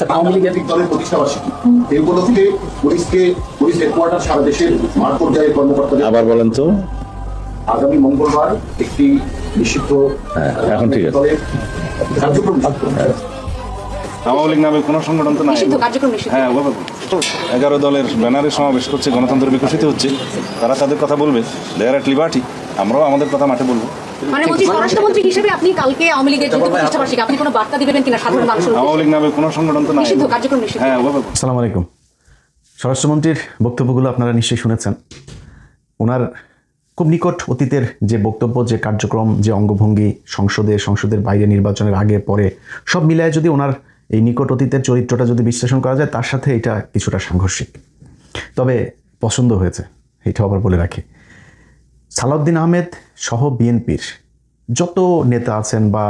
আওয়ামী লীগের দলের প্রতিষ্ঠাবার্ষিকী এই উপলক্ষে পুলিশ হেডকোয়ার্টার সারা দেশের মাঠ পর্যায়ের কর্মকর্তাদের আবার বলেন তো। আগামী মঙ্গলবার একটি নিষিদ্ধ এখন ঠিক আছে। দলের কার্যক্রম আওয়ামী লীগ নামে কোনো সংগঠন তো নাই। হ্যাঁ, 11 দলের ব্যানারে সমাবেশ করছে, গণতন্ত্র বিকশিত হচ্ছে, তারা তাদের কথা বলবে, দে আর এট লিবার্টি, আমরাও আমাদের কথা মাঠে বলবো। মানে বলছি স্বরাষ্ট্রমন্ত্রী হিসেবে আপনি কালকে আওয়ামী লীগের যেহেতু প্রতিষ্ঠাবার্ষিকী আপনি কোনো বার্তা দিবেন কিনা সাধারণ মানুষের? আওয়ামী লীগ নামে কোনো সংগঠন তো নাই। নিষিদ্ধ কার্যক্রম নিষিদ্ধ। হ্যাঁ, আসসালামু আলাইকুম। স্বরাষ্ট্রমন্ত্রীর বক্তব্যগুলো আপনারা নিশ্চয়ই শুনেছেন। ওনার খুব নিকট অতীতের যে বক্তব্য, যে কার্যক্রম, যে অঙ্গভঙ্গি, সংসদের বাইরে, নির্বাচনের আগে পরে সব মিলায় যদি ওনার এই নিকট অতীতের চরিত্রটা যদি বিশ্লেষণ করা যায়, তার সাথে এটা কিছুটা সাংঘর্ষিক, তবে পছন্দ হয়েছে, এটা আবার বলে রাখি। সালাউদ্দিন আহমেদ সহ বিএনপির যত নেতা আছেন বা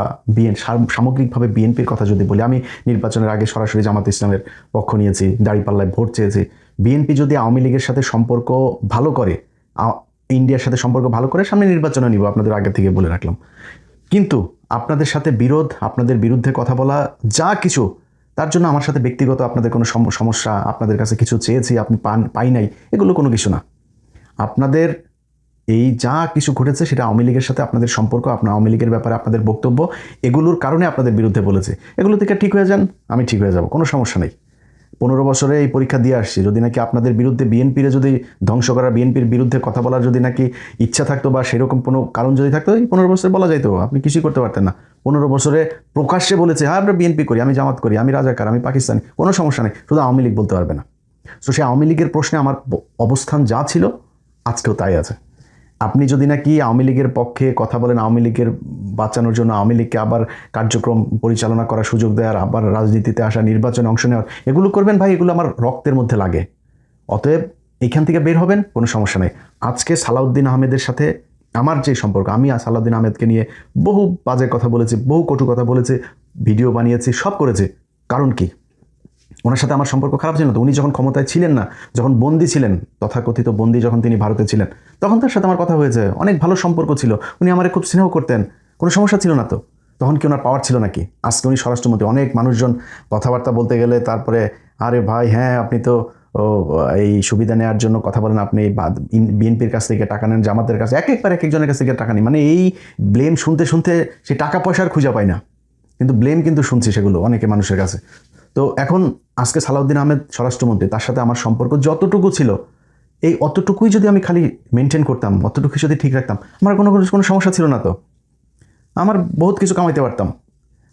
সামগ্রিকভাবে বিএনপির কথা যদি বলি, আমি নির্বাচনের আগে সরাসরি জামাত ইসলামের পক্ষ নিয়েছি, দাঁড়িপাল্লায় ভোট চেয়েছি। বিএনপি যদি আওয়ামী লীগের সাথে সম্পর্ক ভালো করে, ইন্ডিয়ার সাথে সম্পর্ক ভালো করে, সামনে নির্বাচনে নিব, আপনাদের আগে থেকে বলে রাখলাম। কিন্তু আপনাদের সাথে বিরোধ, আপনাদের বিরুদ্ধে কথা বলা, যা কিছু, তার জন্য আমার সাথে ব্যক্তিগত আপনাদের কোনো সমস্যা, আপনাদের কাছে কিছু চেয়েছি আপনি পাই নাই, এগুলো কোনো কিছু না। আপনাদের এই যা কিছু ঘটেছে সেটা আওয়ামী লীগের সাথে আপনাদের সম্পর্ক, আপনার আওয়ামী লীগের ব্যাপারে আপনাদের বক্তব্য, এগুলোর কারণে আপনাদের বিরুদ্ধে বলেছে। এগুলো থেকে ঠিক হয়ে যান, আমি ঠিক হয়ে যাব, কোনো সমস্যা নেই। 15 বছরে এই পরীক্ষা দিয়ে আসছি। যদি নাকি আপনাদের বিরুদ্ধে বিএনপির যদি ধ্বংস করা, বিএনপির বিরুদ্ধে কথা বলার যদি নাকি ইচ্ছা থাকতো বা সেরকম কোনো কারণ যদি থাকতো, এই 15 বছরে বলা যাইতো, আপনি কিছুই করতে পারতেন না। 15 বছরে প্রকাশ্যে বলেছে, হ্যাঁ আমরা বিএনপি করি, আমি জামাত করি, আমি রাজাকার, আমি পাকিস্তানি, কোনো সমস্যা নেই, শুধু আওয়ামী লীগ বলতে পারবে না। তো সেই আওয়ামী লীগের প্রশ্নে আমার অবস্থান যা ছিল আজকেও তাই আছে। আপনি যদি নাকি আওয়ামী লীগের পক্ষে কথা বলেন, আওয়ামী লীগের বাঁচানোর জন্য, আওয়ামী লীগকে আবার কার্যক্রম পরিচালনা করার সুযোগ দেওয়ার, আবার রাজনীতিতে আসা, নির্বাচনে অংশ নেওয়ার, এগুলো করবেন ভাই, এগুলো আমার রক্তের মধ্যে লাগে। অতএব এখান থেকে বের হবেন, কোনো সমস্যা নেই। আজকে সালাউদ্দিন আহমেদের সাথে আমার যে সম্পর্ক, আমি সালাউদ্দিন আহমেদকে নিয়ে বহু বাজে কথা বলেছি, বহু কটু কথা বলেছি, ভিডিও বানিয়েছি, সব করেছি। কারণ কি? ওনার সাথে আমার সম্পর্ক খারাপ ছিল না তো। উনি যখন ক্ষমতায় ছিলেন না, যখন বন্দী ছিলেন, তথাকথিত বন্দী যখন তিনি ভারতে ছিলেন, তখন তার সাথে আমার কথা হয়েছে, অনেক ভালো সম্পর্ক ছিল, উনি আমারে খুব স্নেহ করতেন, কোনো সমস্যা ছিল না তো। তখন কি ওনার পাওয়ার ছিল নাকি? আজকে উনি স্বরাষ্ট্রমন্ত্রী, অনেক মানুষজন কথাবার্তা বলতে গেলে তারপরে, আরে ভাই হ্যাঁ আপনি তো এই সুবিধা নেওয়ার জন্য কথা বলেন, আপনি বিএনপির কাছ থেকে টাকা নেন, জামাতের কাছে, একবার এক একজনের কাছ থেকে টাকা নেই, মানে এই ব্লেম শুনতে শুনতে সে টাকা পয়সার খুঁজে পায় না, কিন্তু ব্লেম কিন্তু শুনছি সেগুলো অনেকে মানুষের কাছে। তো এখন আজকে সালাউদ্দিন আহমেদ স্বরাষ্ট্রমন্ত্রী, তার সাথে আমার সম্পর্ক যতটুকু ছিল, এই অতটুকুই যদি আমি খালি মেনটেন করতাম, অতটুকুই যদি ঠিক রাখতাম, আমার কোনো সমস্যা ছিল না তো। আমার বহুত কিছু কামাইতে পারতাম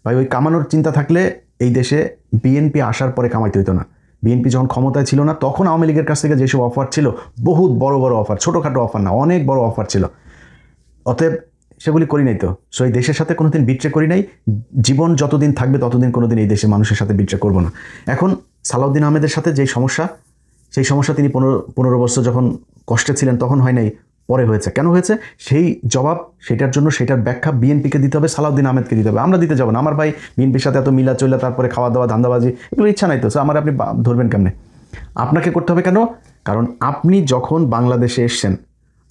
ভাই। ওই কামানোর চিন্তা থাকলে এই দেশে বিএনপি আসার পরে কামাইতে হইতো না। বিএনপি যখন ক্ষমতায় ছিল না, তখন আওয়ামী লীগের কাছ থেকে যেসব অফার ছিল, বহুত বড় বড় অফার, ছোটোখাটো অফার না, অনেক বড় অফার ছিল। অতএব সেগুলি করি নাই তো। সো এই দেশের সাথে কোনোদিন বিট্রে করি নাই, জীবন যতদিন থাকবে ততদিন কোনোদিন এই দেশের মানুষের সাথে বিট্রে করবো না। এখন সালাউদ্দিন আহমেদের সাথে যেই সমস্যা, সেই সমস্যা তিনি 15 বছর যখন কষ্টে ছিলেন তখন হয় নাই, পরে হয়েছে। কেন হয়েছে সেই জবাব, সেটার জন্য সেটার ব্যাখ্যা বিএনপিকে দিতে হবে, সালাউদ্দিন আহমেদকে দিতে হবে, আমরা দিতে যাবো না। আমার ভাই বিএনপির সাথে এত মিলা চলে, তারপরে খাওয়া দাওয়া, ধান্দাবাজি, এগুলো ইচ্ছা নাই তো। সো আমার আপনি ধরবেন কেমনে? আপনাকে করতে হবে কেন? কারণ আপনি যখন বাংলাদেশে এসছেন,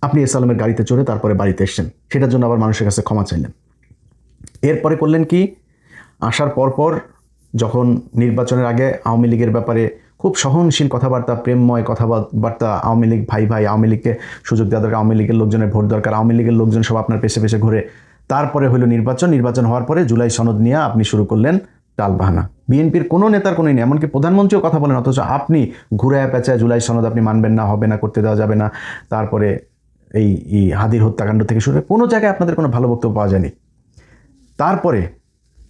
আপনি এসালামের গাড়িতে চড়ে তারপরে বাড়িতে এসছেন, সেটার জন্য আবার মানুষের কাছে ক্ষমা চাইলেন। এরপরে করলেন কি? আসার পরপর যখন নির্বাচনের আগে আওয়ামী লীগের ব্যাপারে খুব সহনশীল কথাবার্তা, প্রেমময় কথাবার্তা, আওয়ামী লীগ ভাই ভাই, আওয়ামী লীগকে সুযোগ দেওয়া দরকার, আওয়ামী লীগের লোকজনের ভোট দরকার, আওয়ামী লীগের লোকজন সব আপনার পেছে পেছে ঘুরে, তারপরে হলো নির্বাচন হওয়ার পরে জুলাই সনদ নিয়ে আপনি শুরু করলেন টালবাহানা। বিএনপির কোনো নেতার কোনোই নেই, এমনকি প্রধানমন্ত্রীও কথা বলেন, অথচ আপনি ঘুরে পেঁচায় জুলাই সনদ আপনি মানবেন না, হবে না, করতে দেওয়া যাবে না। তারপরে এই হাদির হত্যাকাণ্ড থেকে শুরু করে কোনো জায়গায় আপনাদের কোনো ভালো বক্তব্য পাওয়া যায়নি। তারপরে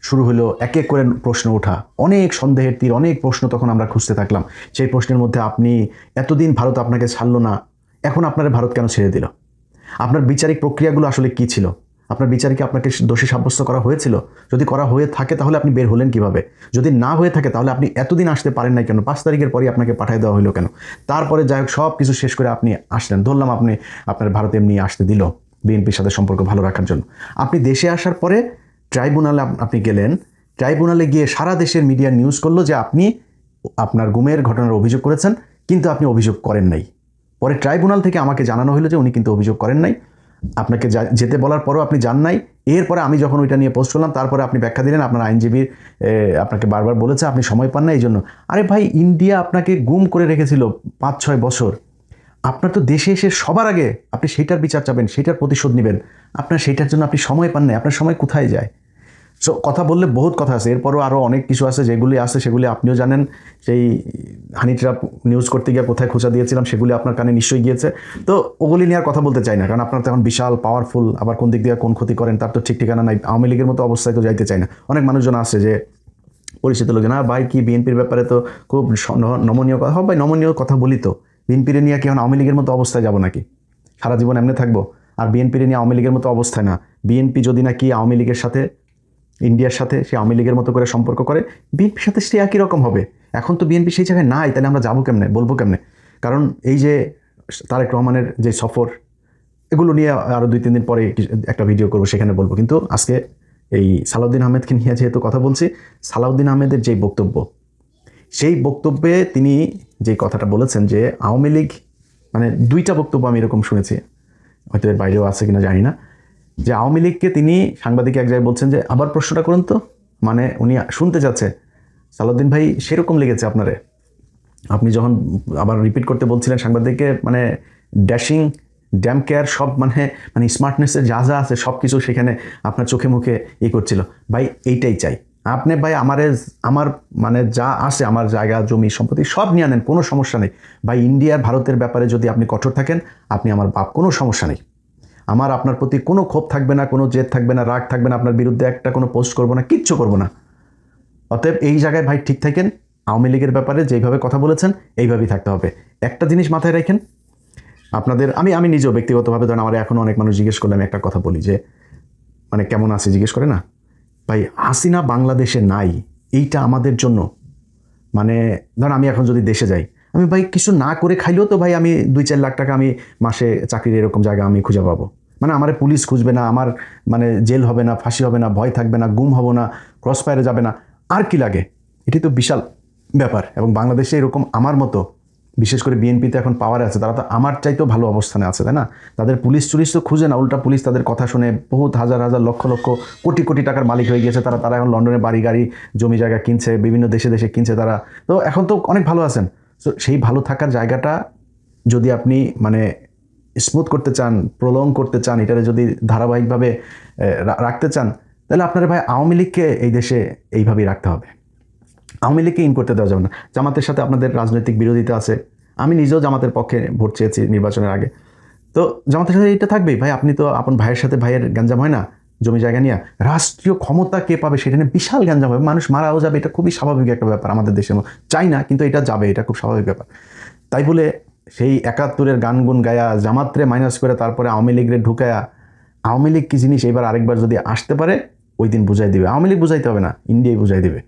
শুরু হলো এক এক করে প্রশ্ন ওঠা, অনেক সন্দেহের তীর, অনেক প্রশ্ন তখন আমরা খুঁজতে থাকলাম। সেই প্রশ্নের মধ্যে আপনি এতদিন ভারত আপনাকে ছাড়লো না, এখন আপনার ভারত কেন ছেড়ে দিল? আপনার বিচারিক প্রক্রিয়াগুলো আসলে কি ছিল? আপনার বিচারকে আপনাকে দোষী সাব্যস্ত করা হয়েছিল? যদি করা হয়ে থাকে তাহলে আপনি বের হলেন কিভাবে? যদি না হয়ে থাকে তাহলে আপনি এতদিন আসতে পারেন নাই কেন? 5 তারিখের পরই আপনাকে পাঠিয়ে দেওয়া হলো কেন? তারপরে যাই হোক সব কিছু শেষ করে আপনি আসলেন, ধরলাম আপনি আপনার ভারতে এমনি আসতে দিল বিএনপির সাথে সম্পর্ক ভালো রাখার জন্য। আপনি দেশে আসার পরে ট্রাইব্যুনালে আপনি গেলেন, ট্রাইব্যুনালে গিয়ে সারা দেশের মিডিয়া নিউজ করলো যে আপনি আপনার গুমের ঘটনার অভিযোগ করেছেন, কিন্তু আপনি অভিযোগ করেন নাই। পরে ট্রাইব্যুনাল থেকে আমাকে জানানো হলো যে উনি কিন্তু অভিযোগ করেন নাই, আপনাকে যেতে বলার পরও আপনি যান নাই। এরপরে আমি যখন ওইটা নিয়ে পোস্ট করলাম তারপরে আপনি ব্যাখ্যা দিলেন আপনার আইনজীবীর আপনাকে বারবার বলেছে আপনি সময় পান না এই জন্য। আরে ভাই, ইন্ডিয়া আপনাকে গুম করে রেখেছিল 5-6 বছর। আপনার তো দেশে এসে সবার আগে আপনি সেইটার বিচার চাবেন, সেইটার প্রতিশোধ নেবেন। আপনার সেইটার জন্য আপনি সময় পান না। আপনার সময় কোথায় যায়? সো কথা বললে বহুত কথা আছে, এরপরও আরও অনেক কিছু আছে যেগুলি আছে, সেগুলি আপনিও জানেন। সেই হানি ট্র্যাপ নিউজ করতে গিয়ে কোথায় খোঁচা দিয়েছিলাম সেগুলি আপনার কানে নিশ্চয়ই গিয়েছে। তো ওগুলি নিয়ে আর কথা বলতে চাই না, কারণ আপনার তো এখন বিশাল পাওয়ারফুল, আবার কোন দিক দিয়ে কোন ক্ষতি করেন তার তো ঠিক ঠিকানা নাই। আওয়ামী লীগের মতো অবস্থায় তো যাইতে চাই না। অনেক মানুষজন আছে যে পরিচিত লোকজন, ভাই কি বিএনপির ব্যাপারে তো খুব নমনীয় কথা। ভাই নমনীয় কথা বলি তো, বিএনপির নিয়ে কি এখন আওয়ামী লীগের মতো অবস্থায় যাব নাকি? সারা জীবন এমনি থাকবো? আর বিএনপির নিয়ে আওয়ামী লীগের মতো অবস্থায় না। বিএনপি যদি নাকি আওয়ামী লীগের সাথে, ইন্ডিয়ার সাথে সে আওয়ামী লীগের মতো করে সম্পর্ক করে, বিএনপির সাথে সে একই রকম হবে। এখন তো বিএনপি সেই জায়গায় নাই, তাহলে আমরা যাবো কেমনে, বলবো কেমনে? কারণ এই যে তারেক রহমানের যে সফর, এগুলো নিয়ে আরও 2-3 দিন পরে একটা ভিডিও করবো, সেখানে বলবো। কিন্তু আজকে এই সালাউদ্দিন আহমেদকে নিয়ে যেহেতু কথা বলছি, সালাউদ্দিন আহমেদের যে বক্তব্য, সেই বক্তব্যে তিনি যে কথাটা বলেছেন যে আওয়ামী লীগ, মানে 2টা বক্তব্য আমি এরকম শুনেছি, হয়তো এর বাইরেও আছে কিনা জানি না, যে আওয়ামী লীগকে তিনি সাংবাদিক এক জায়গায় বলছেন যে আবার প্রশ্নটা করুন তো, মানে উনি শুনতে চাচ্ছে। সালাউদ্দিন ভাই সেরকম লেগেছে আপনারে, আপনি যখন আবার রিপিট করতে বলছিলেন সাংবাদিককে, মানে ড্যাশিং, ড্যাম কেয়ার সব, মানে স্মার্টনেসের যা যা আছে সব কিছু সেখানে আপনার চোখে মুখে করছিল। ভাই এইটাই চাই আপনি, ভাই আমার মানে যা আছে, আমার জায়গা জমি সম্পত্তি সব নিয়ে আনেন, কোনো সমস্যা নেই ভাই। ইন্ডিয়ার ভারতের ব্যাপারে যদি আপনি কঠোর থাকেন, আপনি আমার বাপ, কোনো সমস্যা নেই। আমার আপনার প্রতি কোনো ক্ষোভ থাকবে না, কোনো জেদ থাকবে না, রাগ থাকবে না, আপনার বিরুদ্ধে একটা কোনো পোস্ট করবো না, কিচ্ছু করবো না। অতএব এই জায়গায় ভাই ঠিক থাকেন। আওয়ামী লীগের ব্যাপারে যেইভাবে কথা বলেছেন এইভাবেই থাকতে হবে। একটা জিনিস মাথায় রাখেন, আপনাদের আমি নিজেও ব্যক্তিগতভাবে, ধরেন আমার এখন অনেক মানুষ জিজ্ঞেস করলে আমি একটা কথা বলি যে মানে কেমন আছে জিজ্ঞেস করে না, ভাই হাসিনা বাংলাদেশে নাই, এইটা আমাদের জন্য, মানে ধরেন আমি এখন যদি দেশে যাই, আমি ভাই কিছু না করে খাইলেও তো ভাই আমি 2-4 লাখ টাকা আমি মাসে চাকরির এরকম জায়গা আমি খুঁজে পাবো। মানে আমার পুলিশ খুঁজবে না, আমার মানে জেল হবে না, ফাঁসি হবে না, ভয় থাকবে না, গুম হবো না, ক্রসফায়ারে যাবে না, আর কি লাগে? এটি তো বিশাল ব্যাপার। এবং বাংলাদেশে এরকম আমার মতো, বিশেষ করে বিএনপিতে এখন পাওয়ারে আছে, তারা তো আমার চাইতেও ভালো অবস্থানে আছে, তাই না? তাদের পুলিশ তো খুঁজে না, উল্টা পুলিশ তাদের কথা শুনে বহুত হাজার হাজার লক্ষ লক্ষ কোটি কোটি টাকার মালিক হয়ে গিয়েছে। তারা এখন লন্ডনে বাড়ি গাড়ি জমি জায়গা কিনছে, বিভিন্ন দেশে দেশে কিনছে তারা, তো এখন তো অনেক ভালো আছেন। তো সেই ভালো থাকার জায়গাটা যদি আপনি মানে স্মুথ করতে চান, প্রলং করতে চান, এটারে যদি ধারাবাহিকভাবে রাখতে চান, তাহলে আপনারা ভাই আওয়ামী লীগকে এই দেশে এইভাবেই রাখতে হবে। আওয়ামী লীগকে ইন করতে দেওয়া যাবে না। জামাতের সাথে আপনাদের রাজনৈতিক বিরোধিতা আছে, আমি নিজেও জামাতের পক্ষে ভোট চেয়েছি নির্বাচনের আগে, তো জামাতের সাথে এটা থাকবেই ভাই। আপনি তো আপন ভাইয়ের সাথে ভাইয়ের গ্যাঞ্জাম হয় না জমি জায়গা নিয়ে, রাষ্ট্রীয় ক্ষমতা কে পাবে সেটা নিয়ে বিশাল গ্যাঞ্জাম হবে, মানুষ মারাও যাবে, এটা খুবই স্বাভাবিক একটা ব্যাপার আমাদের দেশের মধ্যে। চাই না, কিন্তু এটা যাবে, এটা খুব স্বাভাবিক ব্যাপার। তাই বলে সেই 71-এর গানগুন গায়া, জামাতরে মাইনাস করে তারপরে আওয়ামী লীগরে ঢুকায়া, আওয়ামী লীগ কি জিনিস এবার আরেকবার যদি আসতে পারে ওই দিন বুঝাই দিবে। আওয়ামী লীগ বুঝাইতে হবে না, ইন্ডিয়াই বুঝাই দিবে।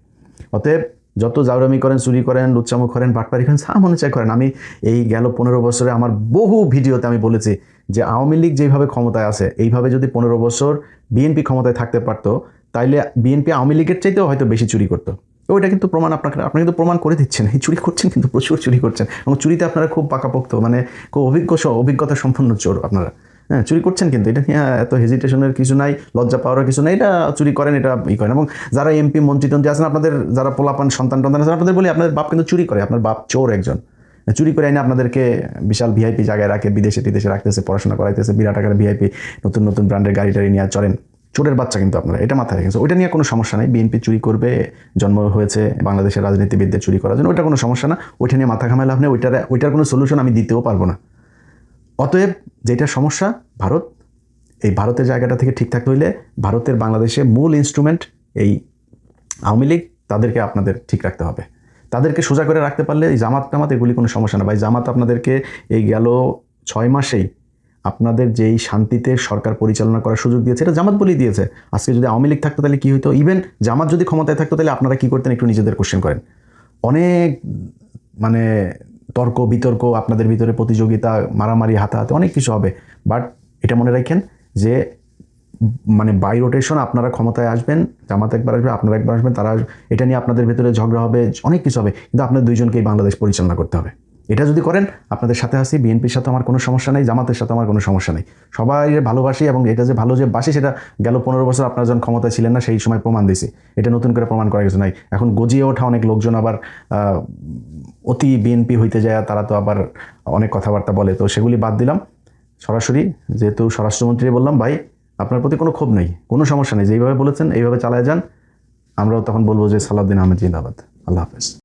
অতএব যত জাউরামি করেন, চুরি করেন, লুচ্চামো করেন, বাটপারি করেন, যা মনে চাই করেন। আমি এই গেল 15 বছরে আমার বহু ভিডিওতে আমি বলেছি যে আওয়ামী লীগ যেভাবে ক্ষমতায় আছে, এইভাবে যদি 15 বছর বিএনপি ক্ষমতায় থাকতে পারতো, তাইলে বিএনপি আওয়ামী লীগের চাইতেও হয়তো বেশি চুরি করতো। ওইটা কিন্তু প্রমাণ আপনি কিন্তু প্রমাণ করে দিচ্ছেন, এই চুরি করছেন, কিন্তু প্রচুর চুরি করছেন, এবং চুরিতে আপনারা খুব পাকাপোক্ত, মানে খুব অভিজ্ঞতা সম্পন্ন চোর আপনারা। হ্যাঁ, চুরি করছেন, কিন্তু এটা নিয়ে এত হেজিটেশনের কিছু নাই, লজ্জা পাওয়ার কিছু নাই, এটা চুরি করেন, এটা করেন। এবং যারা এমপি মন্ত্রী টন্ত্রী আছেন, আপনাদের যারা পোলাপান সন্তান টন্তান আছেন, আপনাদের বলি আপনাদের বাপ কিন্তু চুরি করে, আপনার বাপ চোর একজন, চুরি করে এনে আপনাদেরকে বিশাল ভিআইপি জায়গায় রাখে, বিদেশে টিদেশে রাখতেছে, পড়াশোনা করাইতেছে, বিরাট আকারে ভিআইপি নতুন নতুন ব্র্যান্ডের গাড়ি টাড়ি নিয়ে চলেন, চোরের বাচ্চা কিন্তু আপনারা, এটা মাথায় রেখেছে। ওইটা নিয়ে কোনো সমস্যা নেই, বিএনপি চুরি করবে, জন্ম হয়েছে বাংলাদেশের রাজনীতিবিদদের চুরি করার জন্য, ওইটা কোনো সমস্যা না, ওইটা নিয়ে মাথা ঘামাইলে আপনি ওইটার কোনো সলিউশন আমি দিতেও পারবো না। অতএব যেটা সমস্যা ভারত, এই ভারতের জায়গাটা থেকে ঠিক থাকতে হইলে ভারতের বাংলাদেশে মূল ইনস্ট্রুমেন্ট এই আওয়ামী লীগ, তাদেরকে আপনাদের ঠিক রাখতে হবে। তাদেরকে সোজা করে রাখতে পারলে এই জামাত এগুলি কোনো সমস্যা না ভাই। জামাত আপনাদেরকে এই গেল 6 মাসেই আপনাদের যেই শান্তিতে সরকার পরিচালনা করার সুযোগ দিয়েছে, এটা জামাত বলেই দিয়েছে। আজকে যদি আওয়ামী লীগ থাকতো তাহলে কী হতো? ইভেন জামাত যদি ক্ষমতায় থাকতো তাহলে আপনারা কী করতেন একটু নিজেদের কোশ্চেন করেন। অনেক মানে তর্ক বিতর্ক, আপনাদের ভিতরে প্রতিযোগিতা, মারামারি, হাতাহাতি, অনেক কিছু হবে। বাট এটা মনে রাখেন যে মানে বাই রোটেশন আপনারা ক্ষমতায় আসবেন, জামাত একবার আসবে, আপনারা একবার আসবেন, তারা এটা নিয়ে আপনাদের ভিতরে ঝগড়া হবে, অনেক কিছু হবে, কিন্তু আপনাদের দুইজনকেই বাংলাদেশ পরিচালনা করতে হবে। এটা যদি করেন আপনাদের সাথে আছি, বিএনপির সাথে আমার কোনো সমস্যা নেই, জামাতের সাথে আমার কোনো সমস্যা নেই, সবাই ভালোবাসি এবং এটা যে ভালো যে বাসি সেটা গেল 15 বছর আপনারা যখন ক্ষমতায় ছিলেন না সেই সময় প্রমাণ দিয়েছি, এটা নতুন করে প্রমাণ করা কিছু নাই। এখন গজিয়ে ওঠা অনেক লোকজন আবার অতি বিএনপি হইতে যায়, তারা তো আবার অনেক কথাবার্তা বলে, তো সেগুলি বাদ দিলাম। সরাসরি যেহেতু স্বরাষ্ট্রমন্ত্রী বললাম, ভাই আপনার প্রতি কোনো ক্ষোভ নেই, কোনো সমস্যা নেই, যেইভাবে বলেছেন এইভাবে চালায় যান, আমরাও তখন বলবো যে সালাউদ্দিন আহমেদ জিন্দাবাদ। আল্লাহ হাফেজ।